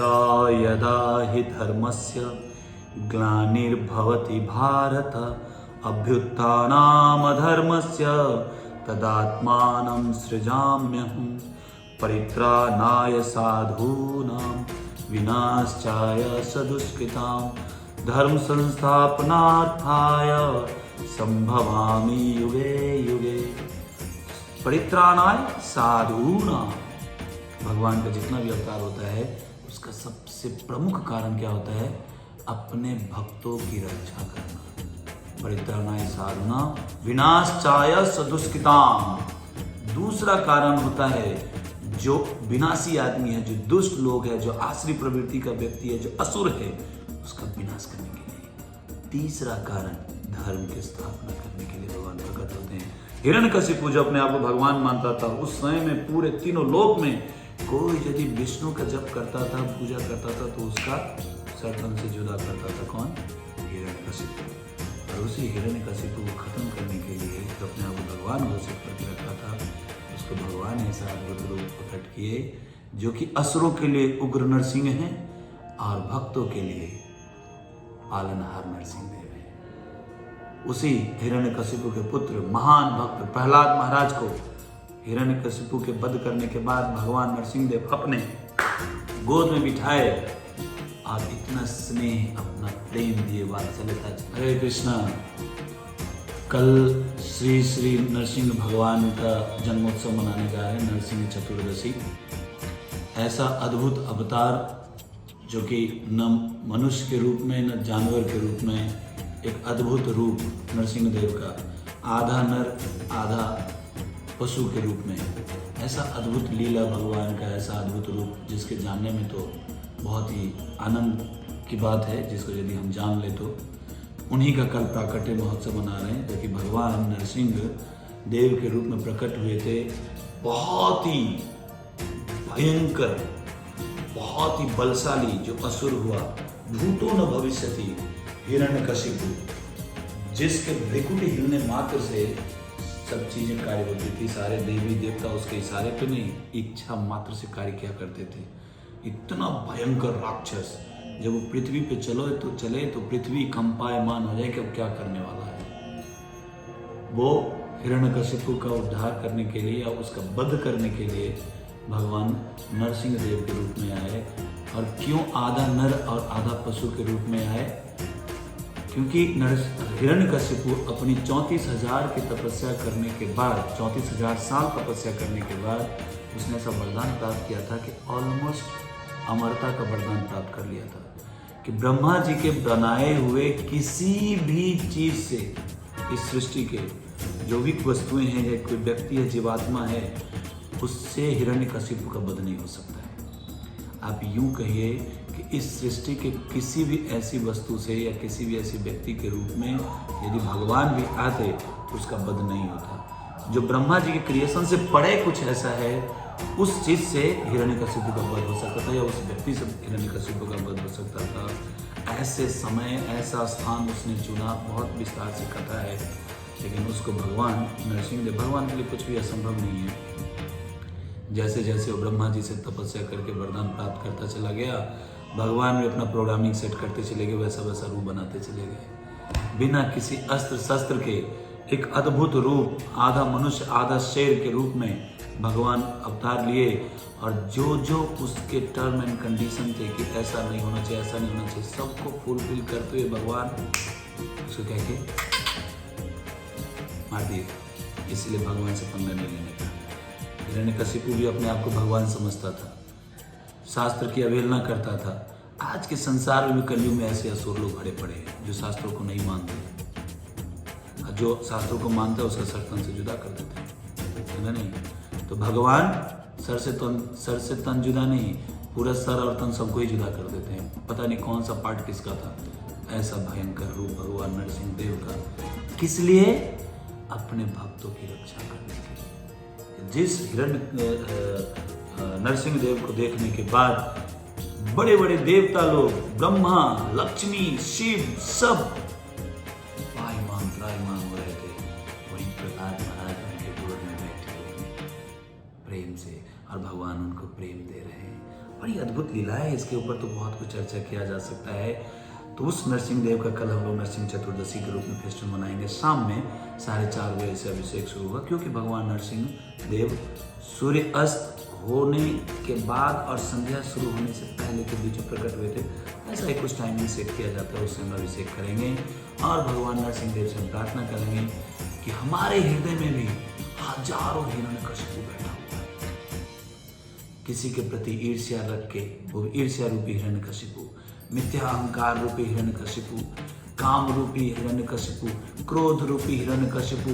यदा यदा हि धर्मस्य ग्लानिर्भवति भारत अभ्युत्थानामधर्मस्य तदात्मानं सृजाम्यहं परित्राणाय साधूनां विनाशाय सदुष्कृतां धर्म संस्थापनार्थाय संभवामि युगे युगे। परित्राणाय साधूनां, भगवान का जितना भी अवतार होता है उसका सबसे प्रमुख कारण क्या होता है? अपने भक्तों की रक्षा करना। परित्राणाय साधूनां विनाशाय सदुष्कृतां। दूसरा कारण होता है जो विनाशी आदमी है, जो दुष्ट लोग है, जो आसुरी प्रवृत्ति का व्यक्ति है, जो असुर है, उसका विनाश करने के लिए। तीसरा कारण धर्म की स्थापना करने के लिए भगवान प्रकट होते हैं। हिरण्यकशिपु जो अपने आप को भगवान मानता था, उस समय में पूरे तीनों लोक में कोई यदि विष्णु का जप करता था, पूजा करता था, तो उसका सर्पन से जुदा करता था। कौन? हिरण्यकशिपु। और उसी हिरण्यकशिपु को खत्म करने के लिए जो अपने आप को भगवान घोषित करके रखा था, उसको भगवान ऐसा अद्भुत रूप प्रकट किए जो कि असुरों के लिए उग्र नरसिंह हैं और भक्तों के लिए पालनहार नरसिंह देव है। उसी हिरण्यकशिपु के पुत्र महान भक्त प्रहलाद महाराज को हिरण्यकशिपु के वध करने के बाद भगवान नरसिंहदेव अपने गोद में बिठाए और इतना स्नेह, अपना प्रेम दिए वात्सल्यता। हरे कृष्णा। कल श्री श्री नरसिंह भगवान का जन्मोत्सव मनाने जा रहे हैं, नरसिंह चतुर्दशी। ऐसा अद्भुत अवतार जो कि न मनुष्य के रूप में न जानवर के रूप में, एक अद्भुत रूप नरसिंह देव का, आधा नर आधा पशु के रूप में। ऐसा अद्भुत लीला भगवान का, ऐसा अद्भुत रूप जिसके जानने में तो बहुत ही आनंद की बात है, जिसको यदि हम जान ले तो। उन्हीं का कल प्राकट्य महोत्सव मना रहे हैं, जो कि भगवान नरसिंह देव के रूप में प्रकट हुए थे। बहुत ही भयंकर, बहुत ही बलशाली जो असुर हुआ, भूतो न भविष्यति हिरण्यकशिपु, जिसके भ्रिकुटी हिलने मात्र से सब चीजें कार्य होती थी। सारे देवी देवता उसके इशारे पे नहीं, इच्छा मात्र से कार्य किया करते थे। इतना भयंकर राक्षस, जब वो पृथ्वी पे चले तो पृथ्वी कंपायमान हो जाए कि अब क्या करने वाला है। वो हिरण्यकशिपु का उद्धार करने के लिए या उसका वध करने के लिए भगवान नरसिंह देव के रूप में आए। और क्यों आधा नर और आधा पशु के रूप में आए? क्योंकि हिरण्यकशिपु अपनी 34,000 की तपस्या करने के बाद, 34,000 साल तपस्या करने के बाद उसने ऐसा वरदान प्राप्त किया था कि ऑलमोस्ट अमरता का वरदान प्राप्त कर लिया था कि ब्रह्मा जी के बनाए हुए किसी भी चीज से, इस सृष्टि के जो भी वस्तुएं हैं, या कोई व्यक्ति है, जीवात्मा है, उससे हिरण्यकशिपु का वध नहीं हो सकता है। आप यूं कहिए कि इस सृष्टि के किसी भी ऐसी वस्तु से या किसी भी ऐसे व्यक्ति के रूप में यदि भगवान भी आते तो उसका वध नहीं होता। जो ब्रह्मा जी के क्रिएशन से परे कुछ ऐसा है, उस चीज से हिरण्यकशिपु का वध हो सकता था, या उस व्यक्ति से हिरण्यकशिपु का वध हो सकता था। ऐसे समय, ऐसा स्थान उसने चुना। बहुत विस्तार से कथा है, लेकिन उसको भगवान नरसिंह देव, भगवान के लिए कुछ भी असंभव नहीं है। जैसे जैसे वो ब्रह्मा जी से तपस्या करके वरदान प्राप्त करता चला गया, भगवान भी अपना प्रोग्रामिंग सेट करते चले गए, वैसा वैसा रूप बनाते चले गए। बिना किसी अस्त्र शस्त्र के एक अद्भुत रूप, आधा मनुष्य आधा शेर के रूप में भगवान अवतार लिए। और जो जो उसके टर्म एंड कंडीशन थे कि ऐसा नहीं होना चाहिए, ऐसा नहीं होना चाहिए, सबको फुलफिल करते हुए भगवान उसको कह के मार दिए। इसलिए भगवान से पंगा नहीं लेने का। हिरण्यकशिपु भी अपने आप को भगवान समझता था, शास्त्र की अवहेलना करता था। आज के संसार में भी कलयुग में ऐसे असुर लोग भरे पड़े हैं जो शास्त्रों को नहीं मानते। जो शास्त्रों को मानता है उसका सर तन से जुदा कर देते हैं, है ना? नहीं तो भगवान सर से तन जुदा नहीं, पूरा सर और तन सबको ही जुदा कर देते हैं। पता नहीं कौन सा पार्ट किसका था। ऐसा भयंकर रूप भगवान नरसिंह देव का। किस लिए? अपने भक्तों की रक्षा करने के लिए। जिस नरसिंह देव को देखने के बाद बड़े बड़े देवता लोग, ब्रह्मा, लक्ष्मी, शिव, सब त्रायमान हो रहे थे। वहीं प्रहलाद महाराज उनके गोद में बैठे हुए प्रेम से, और भगवान उनको प्रेम दे रहे हैं। बड़ी अद्भुत लीला है, इसके ऊपर तो बहुत कुछ चर्चा किया जा सकता है। तो उस नरसिंह देव का कल हम लोग नरसिंह चतुर्दशी के रूप में फेस्टिवल मनाएंगे। शाम में 4:30 बजे से अभिषेक शुरू होगा, क्योंकि भगवान नरसिंह देव सूर्य अस्त होने के बाद और संध्या शुरू होने से पहले के बीच में प्रकट हुए थे। ऐसा ही कुछ टाइमिंग सेट किया जाता है, उससे हम अभिषेक करेंगे और भगवान नरसिंह देव से हम प्रार्थना करेंगे कि हमारे हृदय में भी हजारों हिरण्यकशिपु बैठा हुआ है, किसी के प्रति ईर्ष्या रख के, वो ईर्ष्या रूपी हिरण्यकशिपु, मिथ्या अहंकार रूपी हिरण्यकशिपु, काम रूपी हिरण्यकशिपु, क्रोध रूपी हिरण्यकशिपु,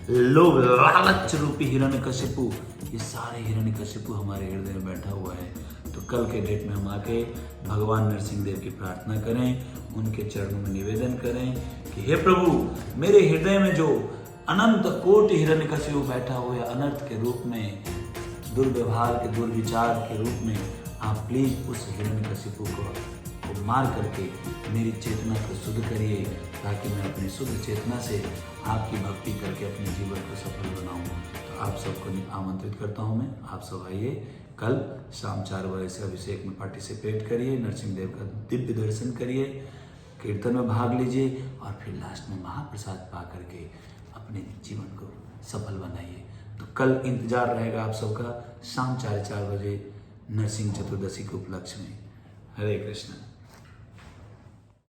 लोभ लालच रूपी हिरण्यकशिपु, ये सारे हिरण्यकशिपु हमारे हृदय में बैठा हुआ है। तो कल के डेट में हम आके भगवान नरसिंह देव की प्रार्थना करें, उनके चरणों में निवेदन करें कि हे प्रभु, मेरे हृदय में जो अनंत कोटि हिरण्यकशिपु बैठा हुआ है अनर्थ के रूप में, दुर्व्यवहार के दुर्विचार के रूप में, आप प्लीज उस हिरण्यकशिपु को मार करके मेरी चेतना को शुद्ध करिए, ताकि मैं अपनी शुद्ध चेतना से आपकी भक्ति करके अपने जीवन को सफल बनाऊं। तो आप सबको आमंत्रित करता हूं मैं, आप सब आइए, कल शाम 4 बजे से अभिषेक में पार्टिसिपेट करिए, नरसिंह देव का दिव्य दर्शन करिए, कीर्तन में भाग लीजिए और फिर लास्ट में महाप्रसाद पा करके अपने जीवन को सफल बनाइए। तो कल इंतजार रहेगा आप सबका शाम 4:30 बजे नरसिंह चतुर्दशी के उपलक्ष्य में। हरे कृष्ण।